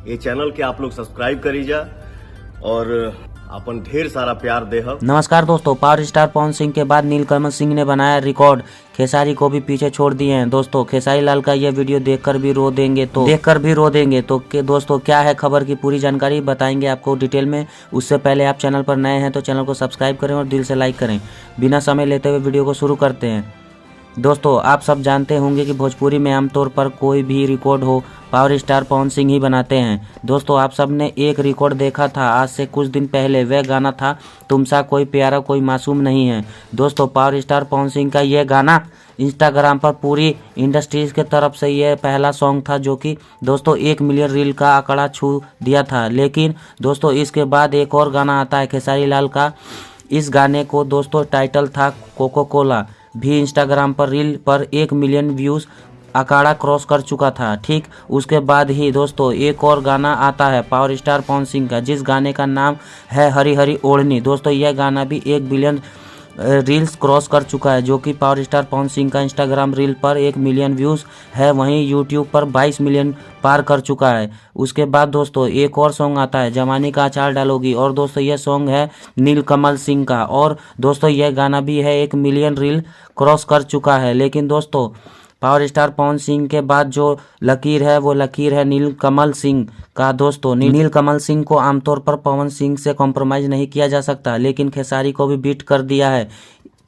ये चैनल के आप लोग सब्सक्राइब करीजा और अपन ढेर सारा प्यार देहब। नमस्कार दोस्तों, पावर स्टार पवन सिंह के बाद नीलकमल सिंह ने बनाया रिकॉर्ड, खेसारी को भी पीछे छोड़ दिए हैं। दोस्तों खेसारी लाल का यह वीडियो देखकर भी रो देंगे तो दोस्तों क्या है खबर की पूरी जानकारी बताएंगे आपको डिटेल में। उससे पहले आप चैनल पर नए हैं तो चैनल को सब्सक्राइब करें और दिल से लाइक करें। बिना समय लेते हुए वीडियो को शुरू करते हैं। दोस्तों आप सब जानते होंगे कि भोजपुरी में आमतौर पर कोई भी रिकॉर्ड हो पावर स्टार पवन सिंह ही बनाते हैं। दोस्तों आप सब ने एक रिकॉर्ड देखा था आज से कुछ दिन पहले, वह गाना था तुमसा कोई प्यारा कोई मासूम नहीं है। दोस्तों पावर स्टार पवन सिंह का यह गाना इंस्टाग्राम पर पूरी इंडस्ट्रीज के तरफ से यह पहला सॉन्ग था जो कि दोस्तों 1 मिलियन रील का आंकड़ा छू दिया था। लेकिन दोस्तों इसके बाद एक और गाना आता है खेसारी लाल का। इस गाने को दोस्तों टाइटल था कोको कोला, भी इंस्टाग्राम पर रील पर 1 मिलियन व्यूज़ आंकड़ा क्रॉस कर चुका था। ठीक उसके बाद ही दोस्तों एक और गाना आता है पावर स्टार पवन सिंह का, जिस गाने का नाम है हरी हरी ओढ़नी। दोस्तों यह गाना भी 1 बिलियन रील्स क्रॉस कर चुका है, जो कि पावर स्टार पवन सिंह का इंस्टाग्राम रील पर 1 मिलियन व्यूज़ है, वहीं यूट्यूब पर 22 मिलियन पार कर चुका है। उसके बाद दोस्तों एक और सॉन्ग आता है जवानी का अचार डालोगी, और दोस्तों यह सॉन्ग है नीलकमल सिंह का, और दोस्तों यह गाना भी है 1 मिलियन रील क्रॉस कर चुका है। लेकिन दोस्तों पावर स्टार पवन सिंह के बाद जो लकीर है वो लकीर है नीलकमल सिंह का। दोस्तों नीलकमल सिंह को आमतौर पर पवन सिंह से कॉम्प्रोमाइज़ नहीं किया जा सकता, लेकिन खेसारी को भी बीट कर दिया है।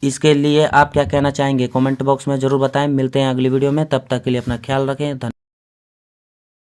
इसके लिए आप क्या कहना चाहेंगे कमेंट बॉक्स में ज़रूर बताएं। मिलते हैं अगली वीडियो में, तब तक के लिए अपना ख्याल रखें। धन्यवाद।